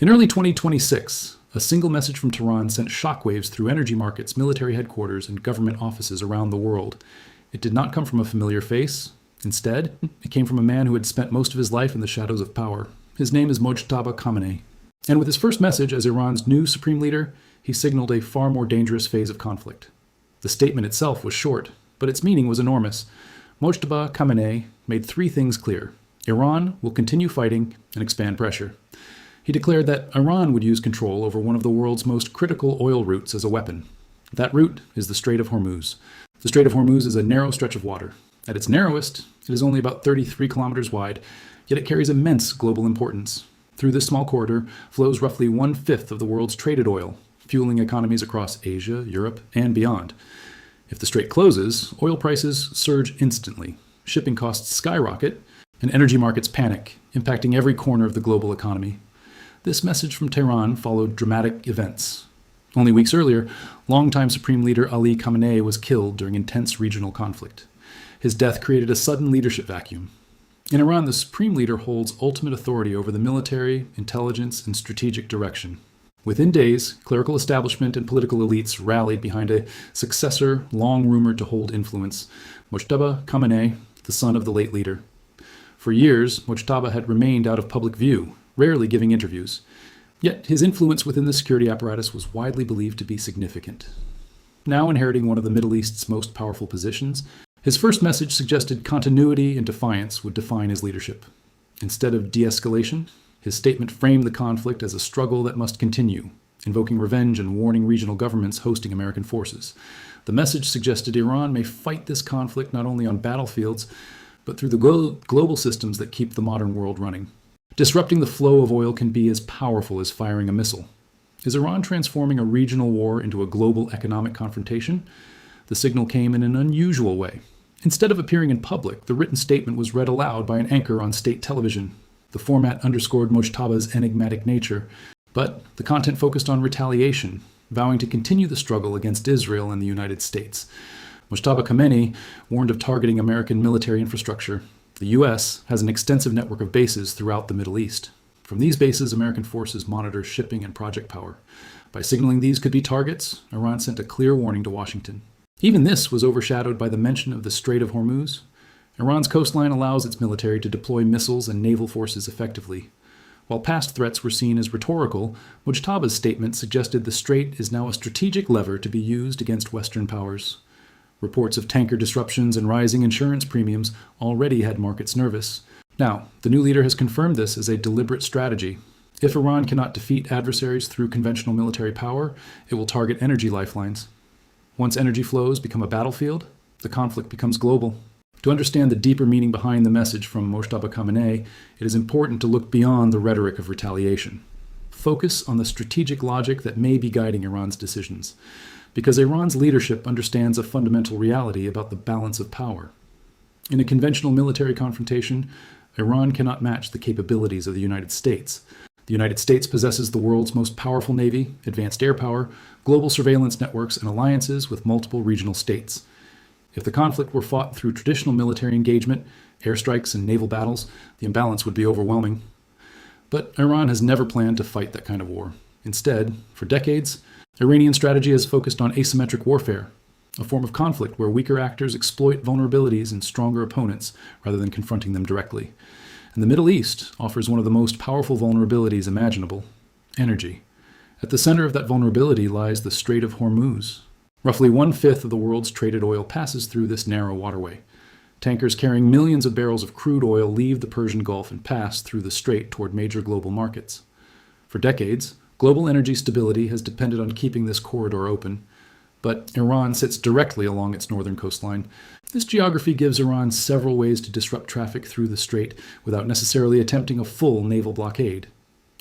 In early 2026, a single message from Tehran sent shockwaves through energy markets, military headquarters, and government offices around the world. It did not come from a familiar face. Instead, it came from a man who had spent most of his life in the shadows of power. His name is Mojtaba Khamenei. And with his first message as Iran's new supreme leader, he signaled a far more dangerous phase of conflict. The statement itself was short, but its meaning was enormous. Mojtaba Khamenei made three things clear. Iran will continue fighting and expand pressure. He declared that Iran would use control over one of the world's most critical oil routes as a weapon. That route is the Strait of Hormuz. The Strait of Hormuz is a narrow stretch of water. At its narrowest, it is only about 33 kilometers wide, yet it carries immense global importance. Through this small corridor flows roughly 1/5 of the world's traded oil, fueling economies across Asia, Europe, and beyond. If the strait closes, oil prices surge instantly, shipping costs skyrocket, and energy markets panic, impacting every corner of the global economy. This message from Tehran followed dramatic events. Only weeks earlier, longtime Supreme Leader Ali Khamenei was killed during intense regional conflict. His death created a sudden leadership vacuum. In Iran, the Supreme Leader holds ultimate authority over the military, intelligence, and strategic direction. Within days, clerical establishment and political elites rallied behind a successor long rumored to hold influence, Mojtaba Khamenei, the son of the late leader. For years, Mojtaba had remained out of public view, rarely giving interviews. Yet his influence within the security apparatus was widely believed to be significant. Now inheriting one of the Middle East's most powerful positions, his first message suggested continuity and defiance would define his leadership. Instead of de-escalation, his statement framed the conflict as a struggle that must continue, invoking revenge and warning regional governments hosting American forces. The message suggested Iran may fight this conflict not only on battlefields, but through the global systems that keep the modern world running. Disrupting the flow of oil can be as powerful as firing a missile. Is Iran transforming a regional war into a global economic confrontation? The signal came in an unusual way. Instead of appearing in public, the written statement was read aloud by an anchor on state television. The format underscored Mojtaba's enigmatic nature, but the content focused on retaliation, vowing to continue the struggle against Israel and the United States. Mojtaba Khamenei warned of targeting American military infrastructure. The U.S. has an extensive network of bases throughout the Middle East. From these bases, American forces monitor shipping and project power. By signaling these could be targets, Iran sent a clear warning to Washington. Even this was overshadowed by the mention of the Strait of Hormuz. Iran's coastline allows its military to deploy missiles and naval forces effectively. While past threats were seen as rhetorical, Mojtaba's statement suggested the strait is now a strategic lever to be used against Western powers. Reports of tanker disruptions and rising insurance premiums already had markets nervous. Now, the new leader has confirmed this as a deliberate strategy. If Iran cannot defeat adversaries through conventional military power, it will target energy lifelines. Once energy flows become a battlefield, the conflict becomes global. To understand the deeper meaning behind the message from Mojtaba Khamenei, it is important to look beyond the rhetoric of retaliation. Focus on the strategic logic that may be guiding Iran's decisions, because Iran's leadership understands a fundamental reality about the balance of power. In a conventional military confrontation, Iran cannot match the capabilities of the United States. The United States possesses the world's most powerful navy, advanced air power, global surveillance networks, and alliances with multiple regional states. If the conflict were fought through traditional military engagement, airstrikes, and naval battles, the imbalance would be overwhelming. But Iran has never planned to fight that kind of war. Instead, for decades, Iranian strategy has focused on asymmetric warfare, a form of conflict where weaker actors exploit vulnerabilities in stronger opponents rather than confronting them directly. And the Middle East offers one of the most powerful vulnerabilities imaginable: energy. At the center of that vulnerability lies the Strait of Hormuz. Roughly 1/5 of the world's traded oil passes through this narrow waterway. Tankers carrying millions of barrels of crude oil leave the Persian Gulf and pass through the strait toward major global markets. For decades, global energy stability has depended on keeping this corridor open, but Iran sits directly along its northern coastline. This geography gives Iran several ways to disrupt traffic through the strait without necessarily attempting a full naval blockade.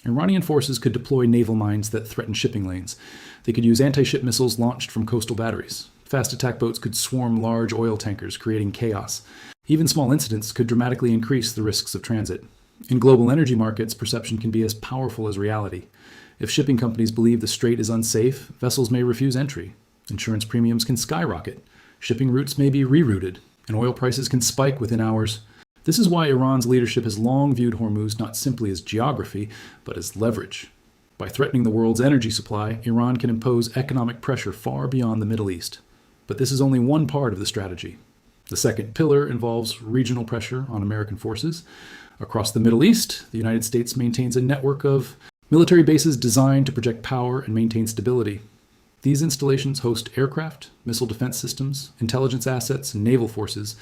Iranian forces could deploy naval mines that threaten shipping lanes. They could use anti-ship missiles launched from coastal batteries. Fast attack boats could swarm large oil tankers, creating chaos. Even small incidents could dramatically increase the risks of transit. In global energy markets, perception can be as powerful as reality. If shipping companies believe the strait is unsafe, vessels may refuse entry. Insurance premiums can skyrocket. Shipping routes may be rerouted, and oil prices can spike within hours. This is why Iran's leadership has long viewed Hormuz not simply as geography, but as leverage. By threatening the world's energy supply, Iran can impose economic pressure far beyond the Middle East. But this is only one part of the strategy. The second pillar involves regional pressure on American forces. Across the Middle East, the United States maintains a network of military bases designed to project power and maintain stability. These installations host aircraft, missile defense systems, intelligence assets, and naval forces.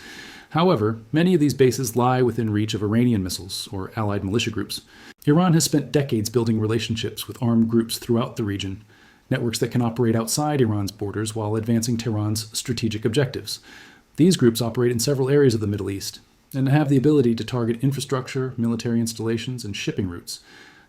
However, many of these bases lie within reach of Iranian missiles or allied militia groups. Iran has spent decades building relationships with armed groups throughout the region, networks that can operate outside Iran's borders while advancing Tehran's strategic objectives. These groups operate in several areas of the Middle East and have the ability to target infrastructure, military installations, and shipping routes.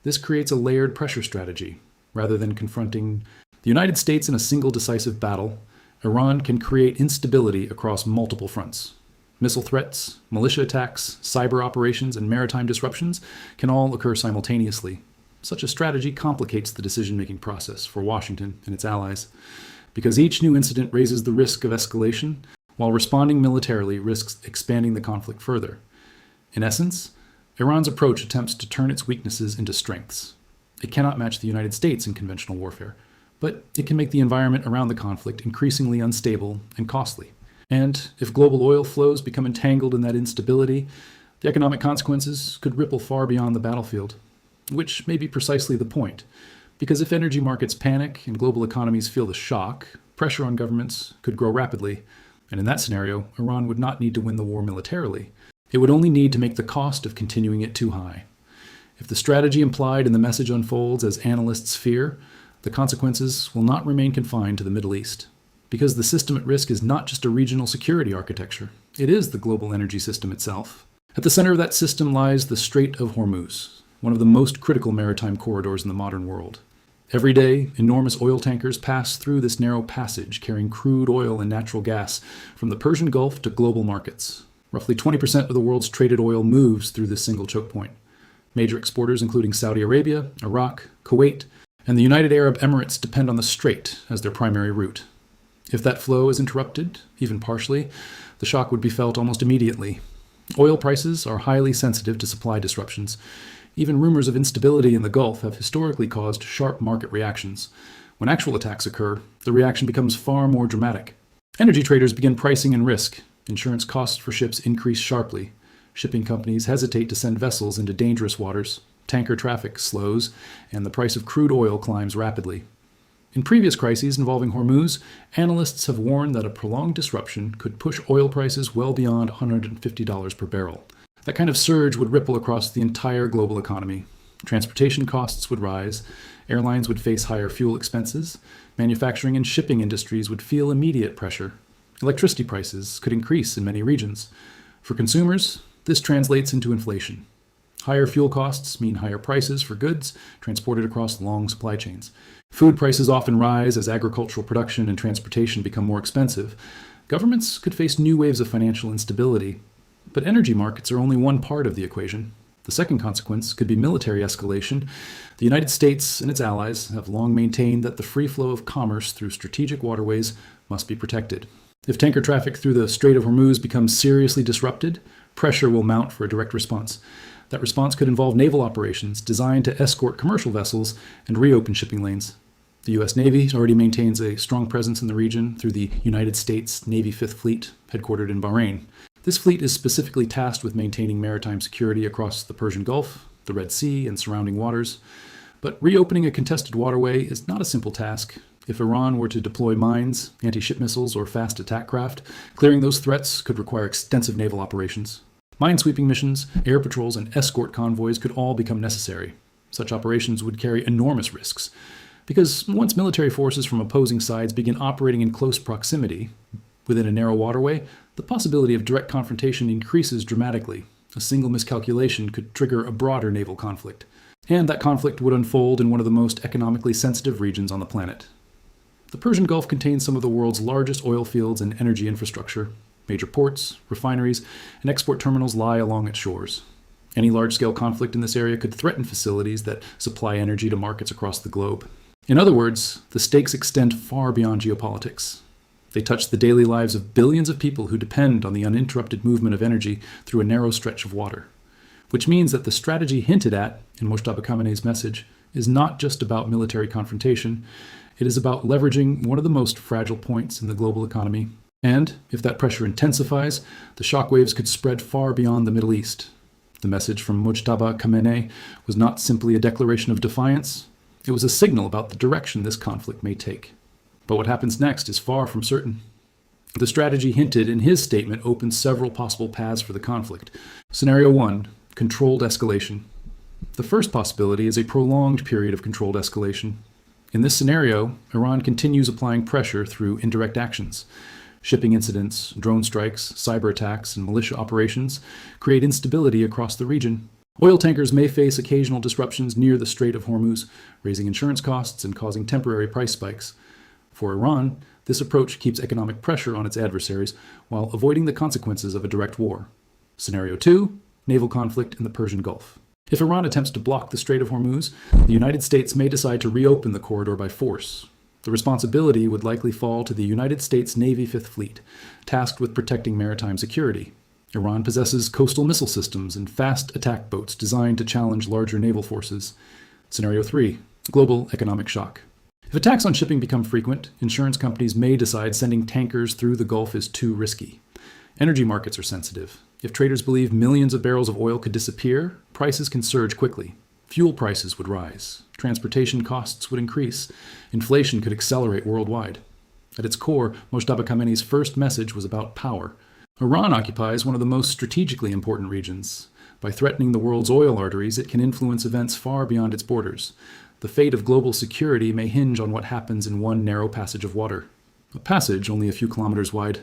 This creates a layered pressure strategy. Rather than confronting the United States in a single decisive battle, Iran can create instability across multiple fronts. Missile threats, militia attacks, cyber operations, and maritime disruptions can all occur simultaneously. Such a strategy complicates the decision-making process for Washington and its allies, because each new incident raises the risk of escalation, while responding militarily risks expanding the conflict further. In essence, Iran's approach attempts to turn its weaknesses into strengths. It cannot match the United States in conventional warfare, but it can make the environment around the conflict increasingly unstable and costly. And if global oil flows become entangled in that instability, the economic consequences could ripple far beyond the battlefield, which may be precisely the point. Because if energy markets panic and global economies feel the shock, pressure on governments could grow rapidly. And in that scenario, Iran would not need to win the war militarily. It would only need to make the cost of continuing it too high. If the strategy implied in the message unfolds as analysts fear, the consequences will not remain confined to the Middle East. Because the system at risk is not just a regional security architecture, it is the global energy system itself. At the center of that system lies the Strait of Hormuz, one of the most critical maritime corridors in the modern world. Every day, enormous oil tankers pass through this narrow passage carrying crude oil and natural gas from the Persian Gulf to global markets. Roughly 20% of the world's traded oil moves through this single choke point. Major exporters including Saudi Arabia, Iraq, Kuwait, and the United Arab Emirates depend on the strait as their primary route. If that flow is interrupted, even partially, the shock would be felt almost immediately. Oil prices are highly sensitive to supply disruptions. Even rumors of instability in the Gulf have historically caused sharp market reactions. When actual attacks occur, the reaction becomes far more dramatic. Energy traders begin pricing in risk. Insurance costs for ships increase sharply. Shipping companies hesitate to send vessels into dangerous waters. Tanker traffic slows, and the price of crude oil climbs rapidly. In previous crises involving Hormuz, analysts have warned that a prolonged disruption could push oil prices well beyond $150 per barrel. That kind of surge would ripple across the entire global economy. Transportation costs would rise, airlines would face higher fuel expenses, manufacturing and shipping industries would feel immediate pressure. Electricity prices could increase in many regions. For consumers, this translates into inflation. Higher fuel costs mean higher prices for goods transported across long supply chains. Food prices often rise as agricultural production and transportation become more expensive. Governments could face new waves of financial instability. But energy markets are only one part of the equation. The second consequence could be military escalation. The United States and its allies have long maintained that the free flow of commerce through strategic waterways must be protected. If tanker traffic through the Strait of Hormuz becomes seriously disrupted, pressure will mount for a direct response. That response could involve naval operations designed to escort commercial vessels and reopen shipping lanes. The U.S. Navy already maintains a strong presence in the region through the United States Navy Fifth Fleet, headquartered in Bahrain. This fleet is specifically tasked with maintaining maritime security across the Persian Gulf, the Red Sea, and surrounding waters. But reopening a contested waterway is not a simple task. If Iran were to deploy mines, anti-ship missiles, or fast attack craft, clearing those threats could require extensive naval operations. Minesweeping missions, air patrols, and escort convoys could all become necessary. Such operations would carry enormous risks, because once military forces from opposing sides begin operating in close proximity, within a narrow waterway, the possibility of direct confrontation increases dramatically. A single miscalculation could trigger a broader naval conflict. And that conflict would unfold in one of the most economically sensitive regions on the planet. The Persian Gulf contains some of the world's largest oil fields and energy infrastructure. Major ports, refineries, and export terminals lie along its shores. Any large-scale conflict in this area could threaten facilities that supply energy to markets across the globe. In other words, the stakes extend far beyond geopolitics. They touch the daily lives of billions of people who depend on the uninterrupted movement of energy through a narrow stretch of water. Which means that the strategy hinted at in Mojtaba Khamenei's message is not just about military confrontation. It is about leveraging one of the most fragile points in the global economy. And if that pressure intensifies, the shockwaves could spread far beyond the Middle East. The message from Mojtaba Khamenei was not simply a declaration of defiance. It was a signal about the direction this conflict may take. But what happens next is far from certain. The strategy hinted in his statement opens several possible paths for the conflict. Scenario 1, controlled escalation. The first possibility is a prolonged period of controlled escalation. In this scenario, Iran continues applying pressure through indirect actions. Shipping incidents, drone strikes, cyber attacks, and militia operations create instability across the region. Oil tankers may face occasional disruptions near the Strait of Hormuz, raising insurance costs and causing temporary price spikes. For Iran, this approach keeps economic pressure on its adversaries while avoiding the consequences of a direct war. Scenario 2, naval conflict in the Persian Gulf. If Iran attempts to block the Strait of Hormuz, the United States may decide to reopen the corridor by force. The responsibility would likely fall to the United States Navy Fifth Fleet, tasked with protecting maritime security. Iran possesses coastal missile systems and fast attack boats designed to challenge larger naval forces. Scenario 3, global economic shock. If attacks on shipping become frequent, insurance companies may decide sending tankers through the Gulf is too risky. Energy markets are sensitive. If traders believe millions of barrels of oil could disappear, prices can surge quickly. Fuel prices would rise. Transportation costs would increase. Inflation could accelerate worldwide. At its core, Mojtaba Khamenei's first message was about power. Iran occupies one of the most strategically important regions. By threatening the world's oil arteries, it can influence events far beyond its borders. The fate of global security may hinge on what happens in one narrow passage of water. A passage only a few kilometers wide.